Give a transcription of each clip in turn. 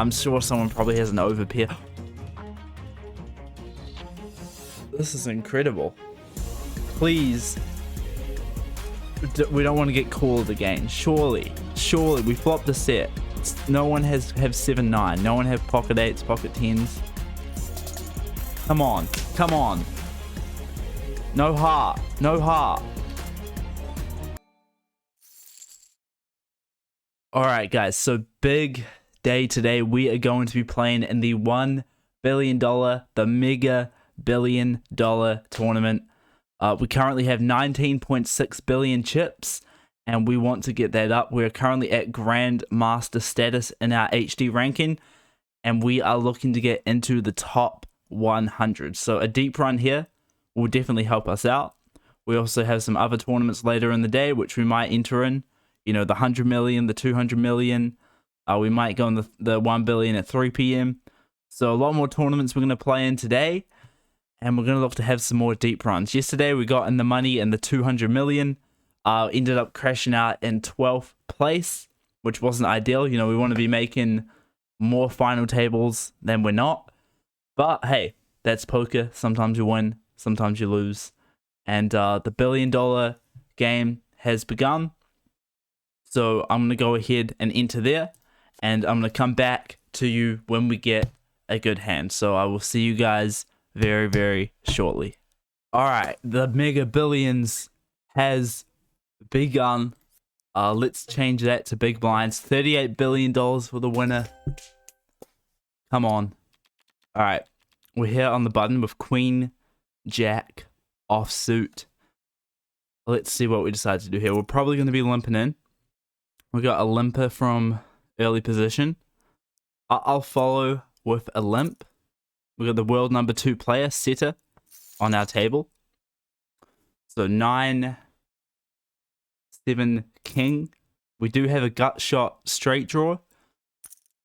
I'm sure someone probably has an overpair. This is incredible. Please. We don't want to get called again. Surely we flopped the set. No one have 7-9. No one have pocket 8s, pocket 10s. Come on. No heart. Alright guys, so big day today. We are going to be playing in the $1 billion, the Mega Billion Dollar tournament. We currently have 19.6 billion chips, and we want to get that up. We're currently at Grandmaster status in our HD ranking, and we are looking to get into the top 100. So a deep run here will definitely help us out. We also have some other tournaments later in the day, which we might enter in. You know, the 100 million, the 200 million. We might go in the 1 billion at 3 p.m. So a lot more tournaments we're going to play in today. And we're going to look to have some more deep runs. Yesterday, we got in the money in the 200 million. Ended up crashing out in 12th place, which wasn't ideal. You know, we want to be making more final tables than we're not. But hey, that's poker. Sometimes you win, sometimes you lose. And the $1 billion game has begun. So I'm going to go ahead and enter there. And I'm going to come back to you when we get a good hand. So I will see you guys very, very shortly. Alright, the Mega Billions has begun. Let's change that to big blinds. $38 billion for the winner. Come on. Alright, we're here on the button with Queen, Jack, offsuit. Let's see what we decide to do here. We're probably going to be limping in. We got a limper from early position. I'll follow with a limp. We got the world number 2 player, Setter, on our table. So 9, 7, king. We do have a gut shot straight draw,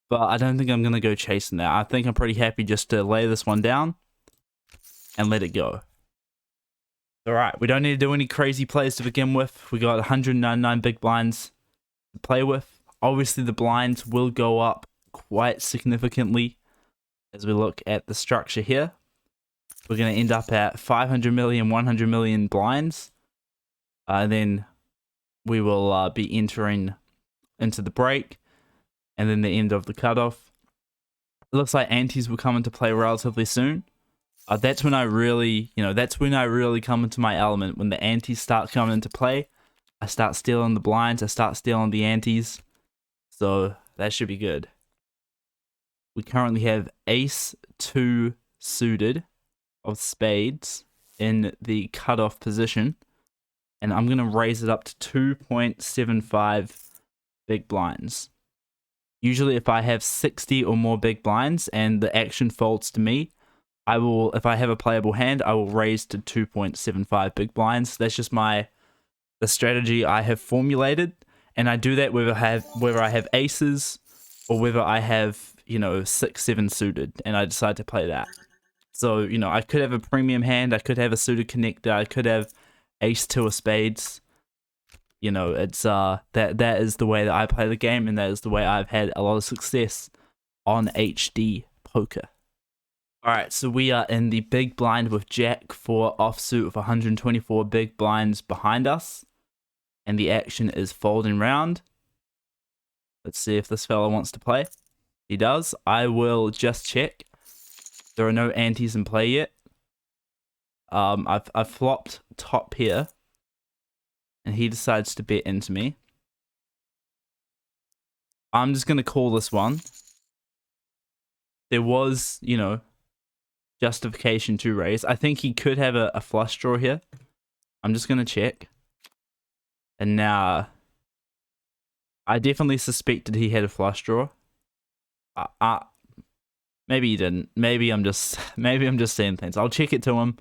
but I don't think I'm going to go chasing that. I think I'm pretty happy just to lay this one down and let it go. Alright, we don't need to do any crazy plays to begin with. We got 199 big blinds to play with. Obviously, the blinds will go up quite significantly. As we look at the structure here, we're going to end up at 500 million, 100 million blinds. Then we will be entering into the break and then the end of the cutoff. It looks like antes will come into play relatively soon. That's when I really, come into my element. When the antes start coming into play, I start stealing the blinds, I start stealing the antes. So that should be good. We currently have ace 2 suited of spades in the cutoff position. And I'm going to raise it up to 2.75 big blinds. Usually if I have 60 or more big blinds and the action folds to me, if I have a playable hand, I will raise to 2.75 big blinds. That's just the strategy I have formulated. And I do that whether I have aces or whether I have 6, 7 suited, and I decide to play that. So, I could have a premium hand, I could have a suited connector, I could have ace 2 of spades. It's that is the way that I play the game, and that is the way I've had a lot of success on HD poker. Alright, so we are in the big blind with Jack for offsuit with 124 big blinds behind us. And the action is folding round. Let's see if this fella wants to play. He does. I will just check. There are no antes in play yet. I've flopped top here. And he decides to bet into me. I'm just going to call this one. There was, justification to raise. I think he could have a flush draw here. I'm just going to check. And now, I definitely suspected he had a flush draw. Maybe he didn't. Maybe I'm just saying things. I'll check it to him.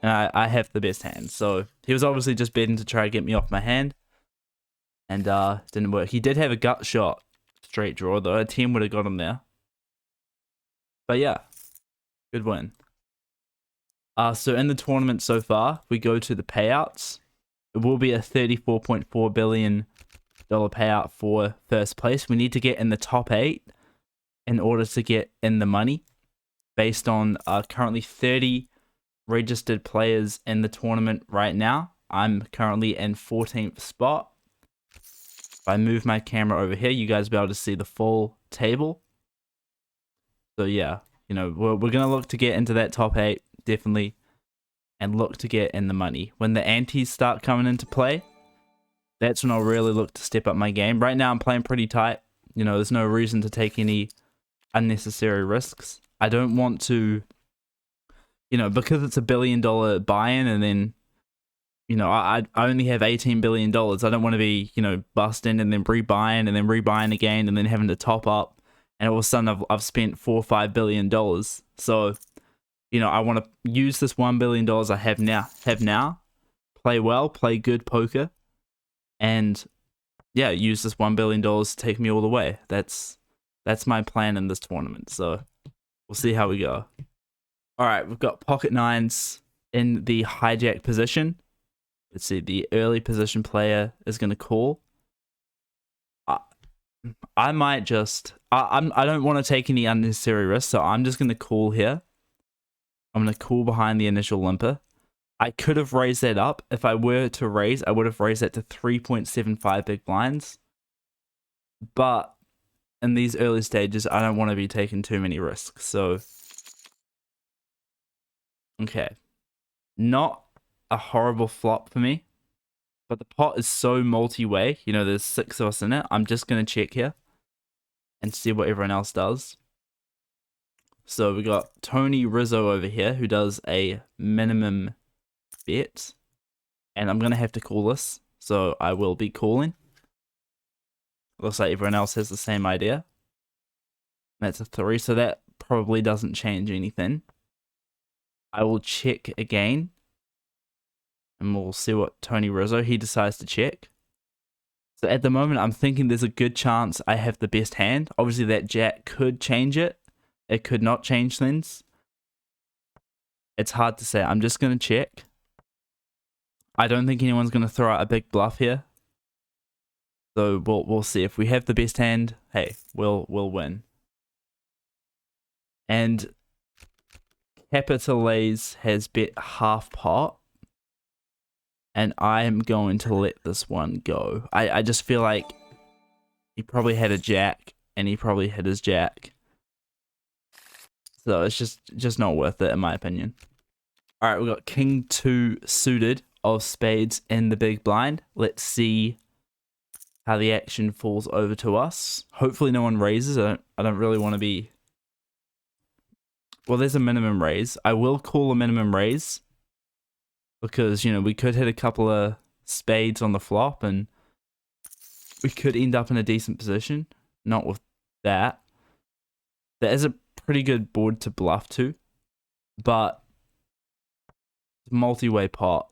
And I have the best hand. So he was obviously just betting to try to get me off my hand. And didn't work. He did have a gut shot straight draw though. A 10 would have got him there. But yeah, good win. So in the tournament so far, we go to the payouts. It will be a $34.4 billion payout for first place. We need to get in the top 8 in order to get in the money based on currently 30 registered players in the tournament right now. I'm currently in 14th spot. If I move my camera over here, you guys will be able to see the full table. So yeah, you know, we're going to look to get into that top 8, definitely, and look to get in the money. When the antes start coming into play, that's when I'll really look to step up my game. Right now, I'm playing pretty tight. You know, there's no reason to take any unnecessary risks. I don't want to, you know, because it's $1 billion buy-in and then, you know, I only have $18 billion. I don't want to be, you know, busting and then rebuying and then rebuying again and then having to top up. And all of a sudden I've spent $4 or $5 billion. So, you know, I want to use this $1 billion I have now, play well, play good poker, and yeah, use this $1 billion to take me all the way. That's my plan in this tournament. So we'll see how we go. All right, we've got pocket nines in the hijack position. Let's see, the early position player is going to call. I might just, I don't want to take any unnecessary risks, so I'm just going to call here. I'm going to call behind the initial limper. I could have raised that up. If I were to raise, I would have raised that to 3.75 big blinds. But in these early stages, I don't want to be taking too many risks. So, okay. Not a horrible flop for me. But the pot is so multi-way. You know, there's 6 of us in it. I'm just going to check here and see what everyone else does. So we got Tony Rizzo over here who does a minimum bet. And I'm going to have to call this. So I will be calling. Looks like everyone else has the same idea. That's a 3. So that probably doesn't change anything. I will check again. And we'll see what Tony Rizzo, he decides to check. So at the moment, I'm thinking there's a good chance I have the best hand. Obviously, that jack could change it. It could not change things. It's hard to say. I'm just going to check. I don't think anyone's going to throw out a big bluff here. So we'll see. If we have the best hand, hey, we'll win. And Capitalaze has bet half pot. And I am going to let this one go. I just feel like he probably had a jack, and he probably hit his jack. So it's just not worth it, in my opinion. All right, we've got King 2 suited of spades in the big blind. Let's see how the action falls over to us. Hopefully no one raises. I don't really want to be... Well, there's a minimum raise. I will call a minimum raise. Because, you know, we could hit a couple of spades on the flop and we could end up in a decent position. Not with that. That is a pretty good board to bluff to. But multi-way pot.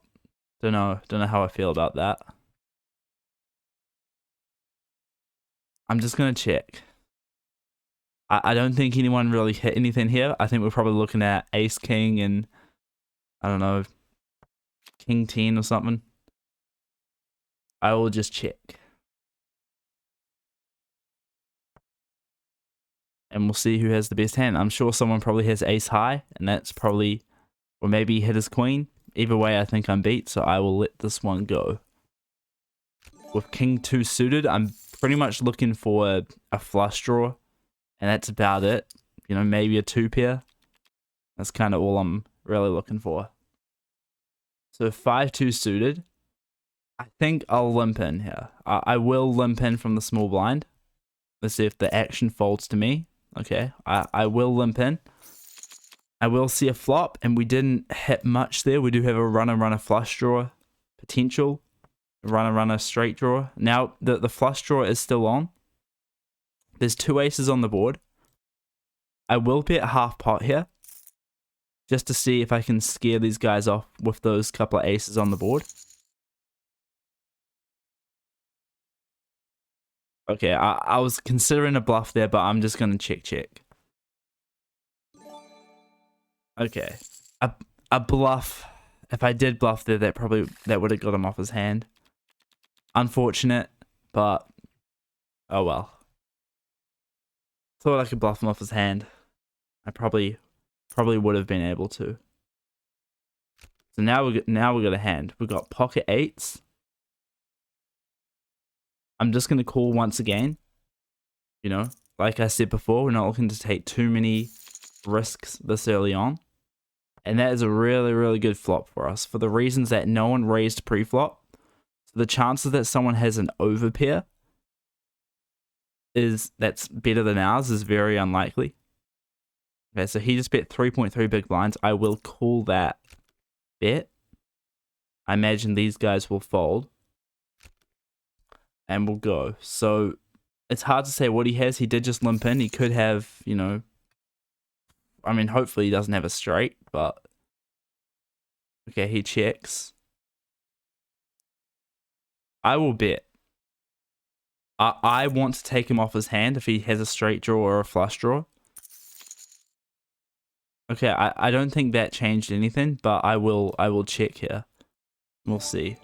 Don't know how I feel about that. I'm just going to check. I don't think anyone really hit anything here. I think we're probably looking at ace king and I don't know, king 10 or something. I will just check. And we'll see who has the best hand. I'm sure someone probably has ace high, and that's probably, or maybe he hit his queen. Either way, I think I'm beat, so I will let this one go. With king 2 suited, I'm pretty much looking for a flush draw, and that's about it. You know, maybe a 2 pair. That's kind of all I'm really looking for. So 5-2 suited. I think I'll limp in here. I will limp in from the small blind. Let's see if the action folds to me. Okay, I will limp in. I will see a flop, and we didn't hit much there. We do have a runner flush draw potential. Runner straight draw. Now, the flush draw is still on. There's 2 aces on the board. I will bet half pot here. Just to see if I can scare these guys off with those couple of aces on the board. Okay, I was considering a bluff there, but I'm just going to check. Okay. A bluff. If I did bluff there, that would have got him off his hand. Unfortunate, but oh well. Thought I could bluff him off his hand. I probably would have been able to. So now we got a hand. We've got pocket eights. I'm just gonna call once again. You know, like I said before, we're not looking to take too many risks this early on. And that is a really, really good flop for us for the reasons that no one raised pre-flop. So the chances that someone has an overpair that's better than ours is very unlikely. Okay, so he just bet 3.3 big blinds. I will call that bet. I imagine these guys will fold. And we'll go. So it's hard to say what he has. He did just limp in. He could have, you know, I mean, hopefully he doesn't have a straight, but okay, he checks. I will bet. I want to take him off his hand if he has a straight draw or a flush draw. Okay, I don't think that changed anything, but I will check here. We'll see.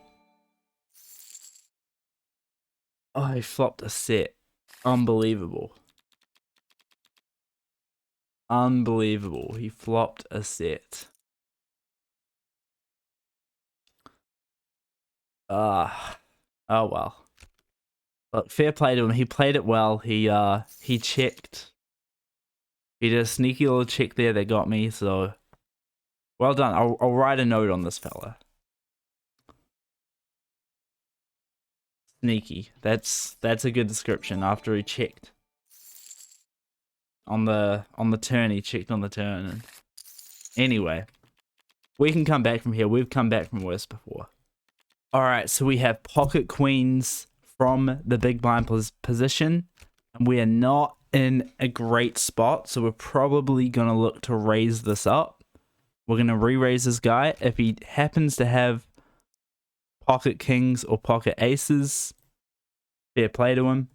Oh, he flopped a set. Unbelievable. Unbelievable. He flopped a set. Oh well. Look, fair play to him. He played it well. He checked. He did a sneaky little check there that got me, so well done. I'll write a note on this fella. Sneaky. That's a good description after he checked. On the turn, he checked on the turn. And anyway, we can come back from here. We've come back from worse before. Alright, so we have pocket queens from the big blind position. And we are not in a great spot, so we're probably going to look to raise this up. We're going to re-raise this guy. If he happens to have pocket kings or pocket aces, fair play to him.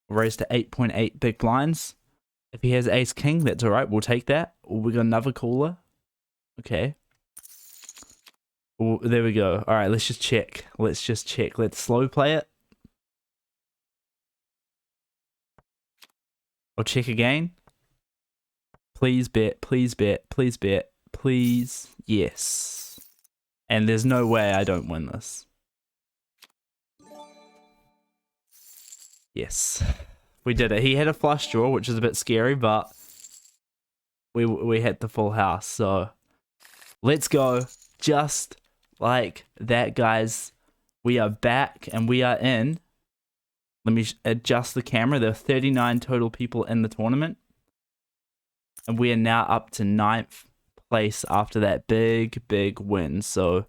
We'll raise to 8.8 big blinds. If he has ace king, that's alright, we'll take that. We got another caller. Okay. Oh, there we go. Alright, let's just check. Let's slow play it. I'll check again. Please bet, please bet, please bet, please. Yes. And there's no way I don't win this. Yes. We did it. He had a flush draw, which is a bit scary, but we hit the full house. So let's go. Just like that, guys. We are back and we are in. Let me adjust the camera. There are 39 total people in the tournament. And we are now up to 9th place after that big win. So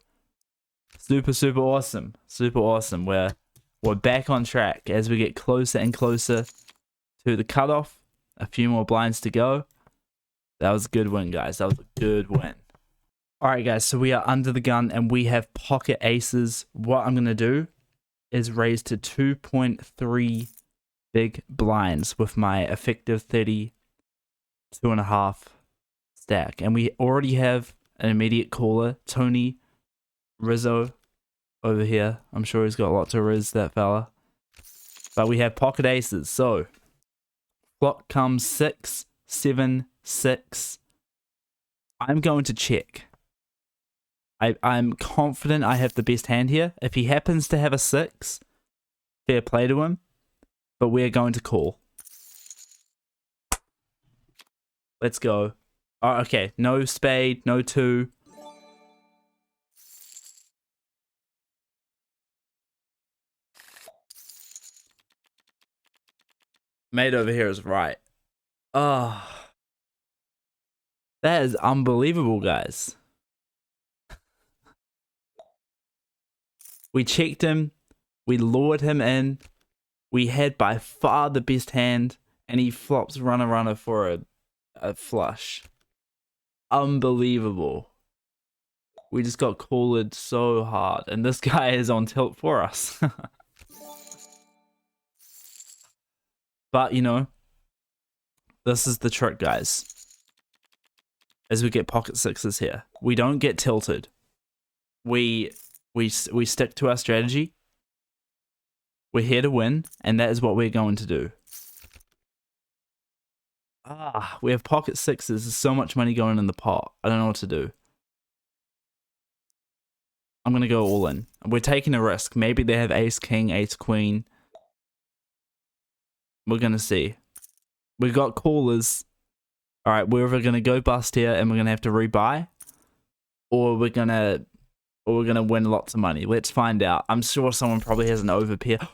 super awesome. Super awesome. We're back on track as we get closer and closer to the cutoff. A few more blinds to go. That was a good win, guys. That was a good win. Alright, guys. So we are under the gun and we have pocket aces. What I'm going to do is raise to 2.3 big blinds with my effective 32.5 stack. And we already have an immediate caller, Tony Rizzo, over here. I'm sure he's got lots of riz, that fella. But we have pocket aces. So flop comes 6, 7, 6. I'm going to check. I'm confident I have the best hand here. If he happens to have a 6, fair play to him. But we're going to call. Let's go. Oh, okay, no spade, no 2. Mate over here is right. Oh. That is unbelievable, guys. We checked him. We lured him in. We had by far the best hand. And he flops runner for a flush. Unbelievable. We just got collared so hard. And this guy is on tilt for us. But, you know, this is the trick, guys. As we get pocket sixes here. We don't get tilted. We stick to our strategy. We're here to win, and that is what we're going to do. We have pocket sixes. There's so much money going in the pot. I don't know what to do. I'm going to go all in. We're taking a risk. Maybe they have ace king, ace queen. We're going to see. We got callers. All right, we're either going to go bust here and we're going to have to rebuy, or we're going to win lots of money. Let's find out. I'm sure someone probably has an overpair.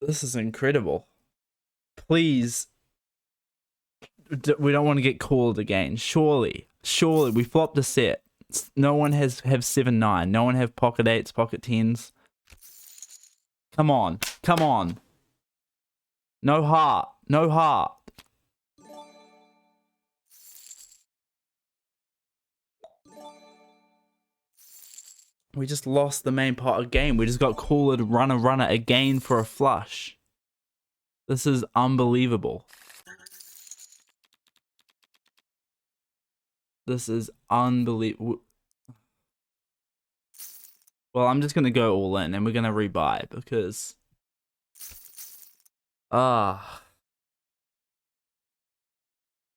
This is incredible. Please. We don't want to get called again. Surely we flopped a set. No one have 7-9. No one have pocket 8s, pocket 10s. Come on. No heart. We just lost the main pot again. We just got called runner again for a flush. This is unbelievable. This is unbelievable. Well, I'm just going to go all in and we're going to rebuy because...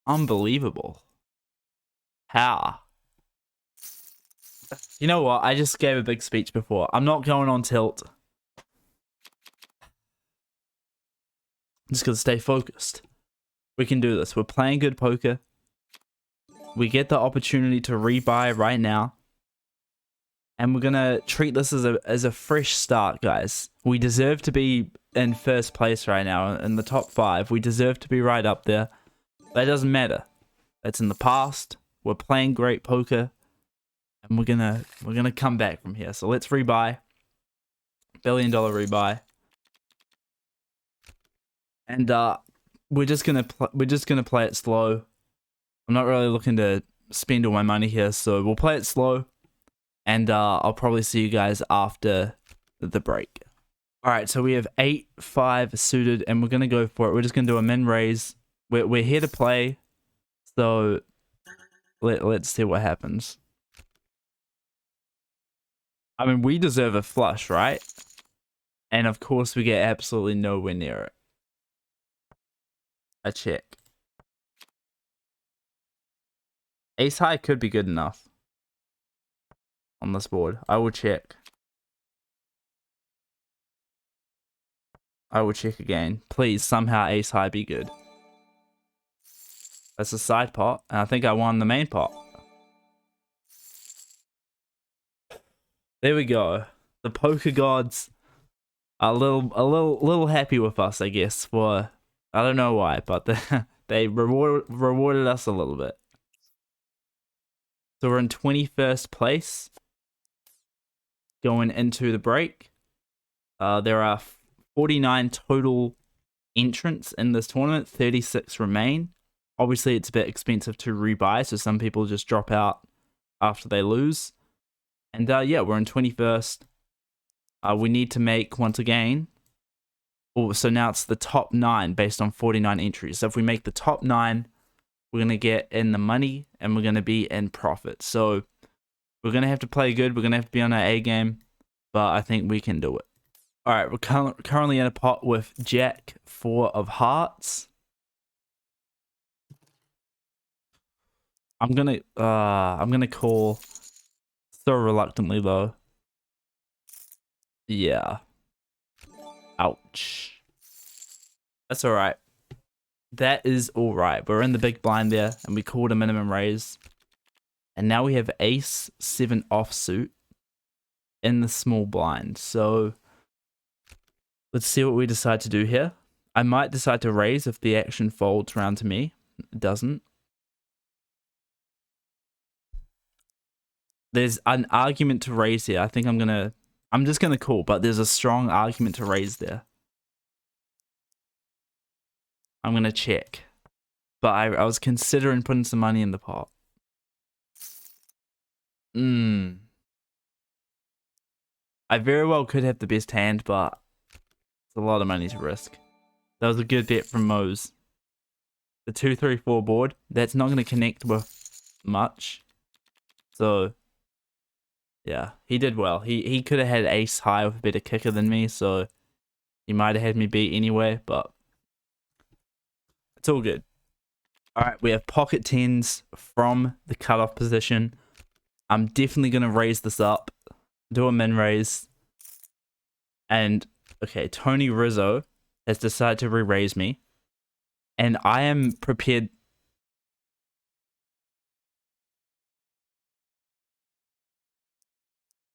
unbelievable. How? You know what? I just gave a big speech before. I'm not going on tilt. I'm just going to stay focused. We can do this. We're playing good poker. We get the opportunity to rebuy right now. And we're going to treat this as a fresh start, guys. We deserve to be in first place right now, in the top 5. We deserve to be right up there. But it doesn't matter. It's in the past. We're playing great poker. And we're gonna come back from here. So let's rebuy. $1 billion rebuy. And we're just gonna play it slow. I'm not really looking to spend all my money here, so we'll play it slow. And I'll probably see you guys after the break. Alright, so we have 8-5 suited, and we're gonna go for it. We're just gonna do a min raise. We're here to play. So let's see what happens. I mean, we deserve a flush, right? And of course, we get absolutely nowhere near it. A check. Ace high could be good enough on this board. I will check. I will check again. Please, somehow ace high be good. That's a side pot, and I think I won the main pot. There we go. The poker gods are a little happy with us, I guess. For I don't know why, but they rewarded us a little bit. So we're in 21st place going into the break. There are 49 total entrants in this tournament. 36 remain. Obviously, it's a bit expensive to rebuy, so some people just drop out after they lose. And yeah, we're in 21st. We need to make, once again... Oh, so now it's the top 9 based on 49 entries. So if we make the top 9, we're going to get in the money and we're going to be in profit. So we're going to have to play good. We're going to have to be on our A game. But I think we can do it. Alright, we're currently in a pot with Jack 4 of hearts. I'm gonna call so reluctantly though. Yeah. Ouch. That's alright. That is alright. We're in the big blind there, and we called a minimum raise. And now we have ace 7 offsuit in the small blind. So let's see what we decide to do here. I might decide to raise if the action folds round to me. It doesn't. There's an argument to raise here. I think I'm just gonna call, but there's a strong argument to raise there. I'm gonna check. But I was considering putting some money in the pot. I very well could have the best hand, but it's a lot of money to risk. That was a good bet from Mose. The 2-3-4 board, that's not going to connect with much. So, yeah, he did well. He could have had ace high with a better kicker than me, so he might have had me beat anyway, but It's all good. All right, we have pocket tens from the cutoff position. I'm definitely going to raise this up, do a min raise. And, okay, Tony Rizzo has decided to re-raise me. And I am prepared.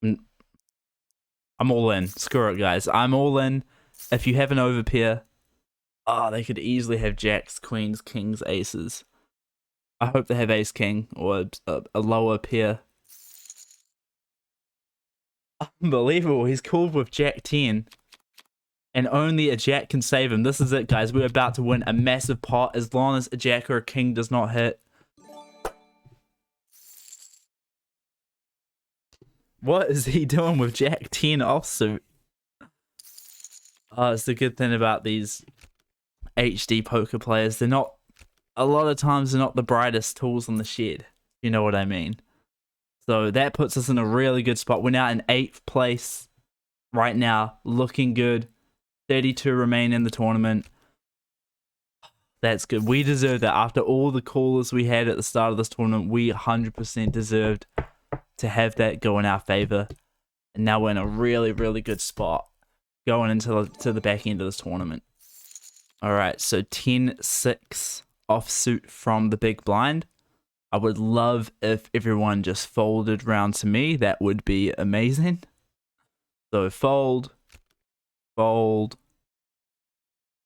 I'm all in. Screw it, guys. I'm all in. If you have an overpair, they could easily have jacks, queens, kings, aces. I hope they have ace king or a lower pair. Unbelievable. He's called with jack 10. And only a jack can save him. This is it, guys. We're about to win a massive pot as long as a jack or a king does not hit. What is he doing with jack 10 offsuit? Oh, it's the good thing about these HD poker players. They're not, a lot of times, they're not the brightest tools in the shed. You know what I mean? So that puts us in a really good spot. We're now in 8th place right now. Looking good. 32 remain in the tournament. That's good. We deserve that. After all the callers we had at the start of this tournament, we 100% deserved to have that go in our favor. And now we're in a really, really good spot going into the back end of this tournament. All right, so 10-6 offsuit from the big blind. I would love if everyone just folded round to me. That would be amazing. So fold.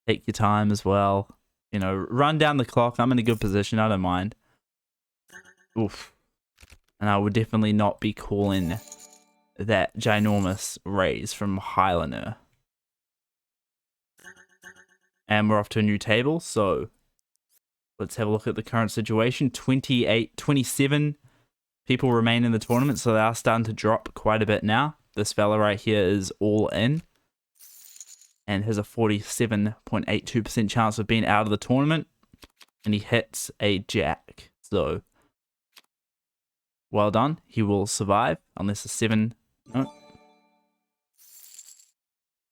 Take your time as well. You know, run down the clock. I'm in a good position. I don't mind. Oof. And I would definitely not be calling that ginormous raise from Highlander. And we're off to a new table. So let's have a look at the current situation. 27 people remain in the tournament. So they are starting to drop quite a bit now. This fella right here is all in. And has a 47.82% chance of being out of the tournament. And he hits a jack. So, well done. He will survive. Unless a 7... No.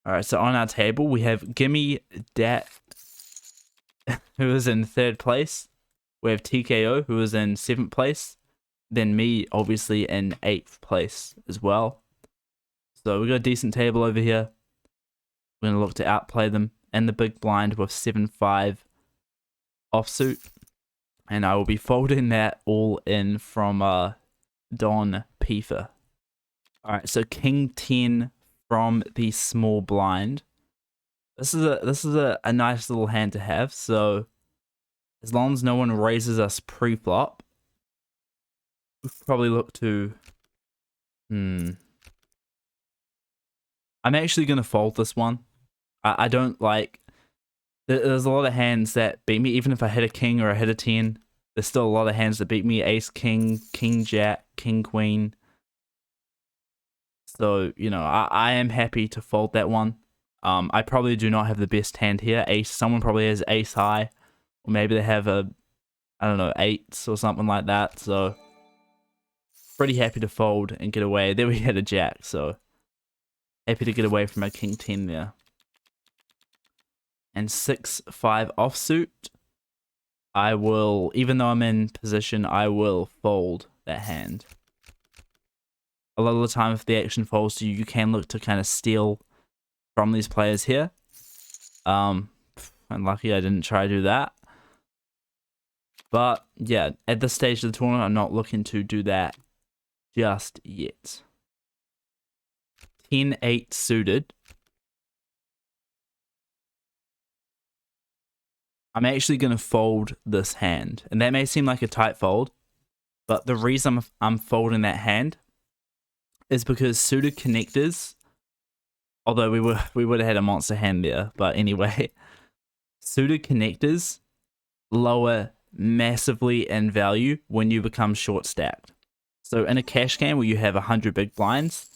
Alright, so on our table, we have Gimme Dat, who is in 3rd place. We have TKO, who is in 7th place. Then me, obviously, in 8th place as well. So we got a decent table over here. We're going to look to outplay them and the big blind with 7-5 offsuit. And I will be folding that all in from Don Piefer. Alright, so King 10 from the small blind. This is a nice little hand to have. So as long as no one raises us pre-flop, we'll probably look to... I'm actually going to fold this one. I don't like... There's a lot of hands that beat me. Even if I hit a king or I hit a 10, there's still a lot of hands that beat me. Ace, king, king, jack, king, queen. So, you know, I am happy to fold that one. I probably do not have the best hand here. Ace, someone probably has ace high. Or maybe they have a, I don't know, 8s or something like that. So, pretty happy to fold and get away. There we had a jack, so happy to get away from a king 10 there. And 6-5 offsuit. I will, even though I'm in position, I will fold that hand. A lot of the time, if the action falls to you, you can look to kind of steal from these players here. I'm lucky I didn't try to do that. But, yeah, at this stage of the tournament, I'm not looking to do that just yet. 10-8 suited. I'm actually going to fold this hand. And that may seem like a tight fold. But the reason I'm folding that hand is because suited connectors, although we would have had a monster hand there, but anyway, suited connectors lower massively in value when you become short stacked. So in a cash game where you have 100 big blinds,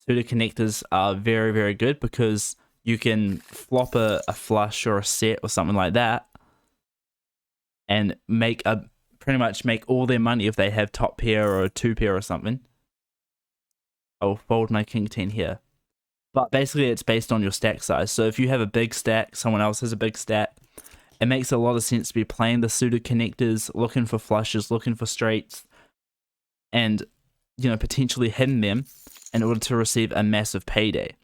suited connectors are very, very good because you can flop a flush or a set or something like that and pretty much make all their money if they have top pair or a 2 pair or something. I'll fold my king 10 here. But basically it's based on your stack size. So if you have a big stack, someone else has a big stack, it makes a lot of sense to be playing the suited connectors, looking for flushes, looking for straights, and, you know, potentially hitting them in order to receive a massive payday.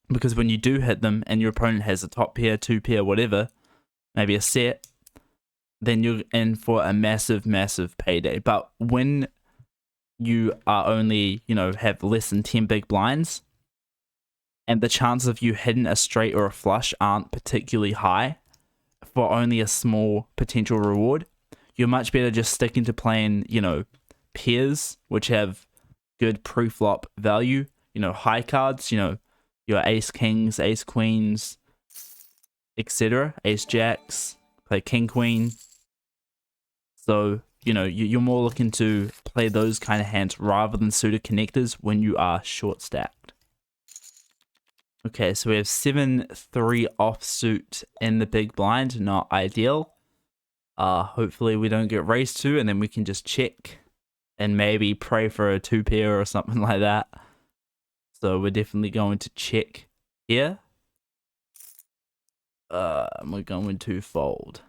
Because when you do hit them and your opponent has a top pair, two pair, whatever, maybe a set, then you're in for a massive, massive payday. But when you are only, you know, have less than 10 big blinds, and the chances of you hitting a straight or a flush aren't particularly high for only a small potential reward, you're much better just sticking to playing, you know, pairs, which have good pre-flop value, you know, high cards, you know, your ace kings, ace queens, etc., ace jacks, play king queen. So, you know, you're more looking to play those kind of hands rather than suited connectors when you are short stacked. Okay, so we have 7-3 offsuit in the big blind, not ideal. Hopefully we don't get raised to, and then we can just check and maybe pray for a 2 pair or something like that. So we're definitely going to check here. We're going to fold.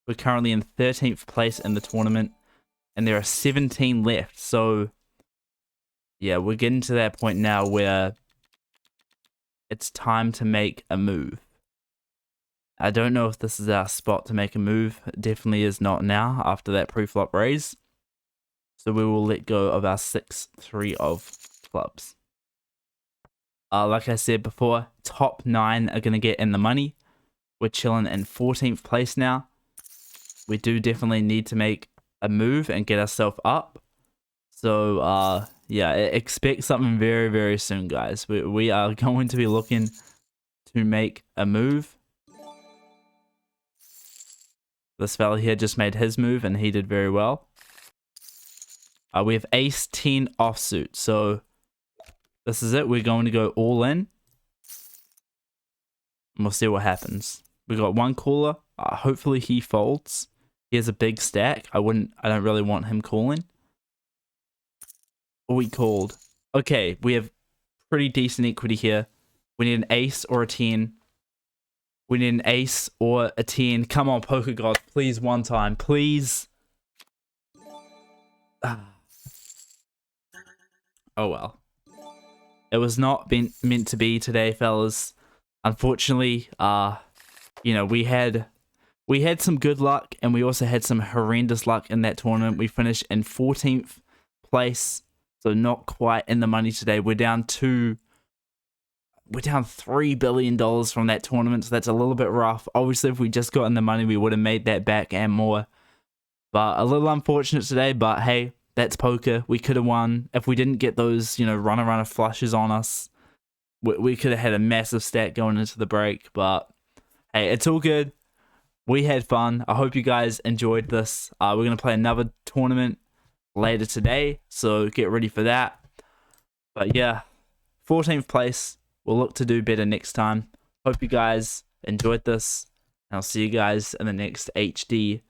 We're currently in 13th place in the tournament, and there are 17 left. So, yeah, we're getting to that point now where it's time to make a move. I don't know if this is our spot to make a move. It definitely is not now after that pre-flop raise. So we will let go of our 6-3 of clubs. Like I said before, top 9 are going to get in the money. We're chilling in 14th place now. We do definitely need to make a move and get ourselves up. So, yeah, expect something very, very soon, guys. We are going to be looking to make a move. This fella here just made his move, and he did very well. We have ace-10 offsuit, so this is it. We're going to go all in, and we'll see what happens. We got one caller. Hopefully he folds. He has a big stack. I don't really want him calling. We called. Okay, we have pretty decent equity here. We need an ace or a 10. We need an ace or a 10. Come on, poker god. Please, one time. Please. Oh, well. It was not meant to be today, fellas. Unfortunately, you know, we had some good luck, and we also had some horrendous luck in that tournament. We finished in 14th place, so not quite in the money today. We're down $3 billion from that tournament, so that's a little bit rough. Obviously, if we just got in the money, we would have made that back and more. But a little unfortunate today, but hey, that's poker. We could have won. If we didn't get those, you know, runner flushes on us, we could have had a massive stack going into the break. But hey, it's all good. We had fun. I hope you guys enjoyed this. We're going to play another tournament later today, so get ready for that. But yeah, 14th place. We'll look to do better next time. Hope you guys enjoyed this, and I'll see you guys in the next HD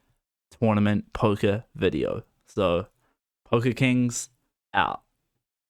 tournament poker video. So, Poker Kings out.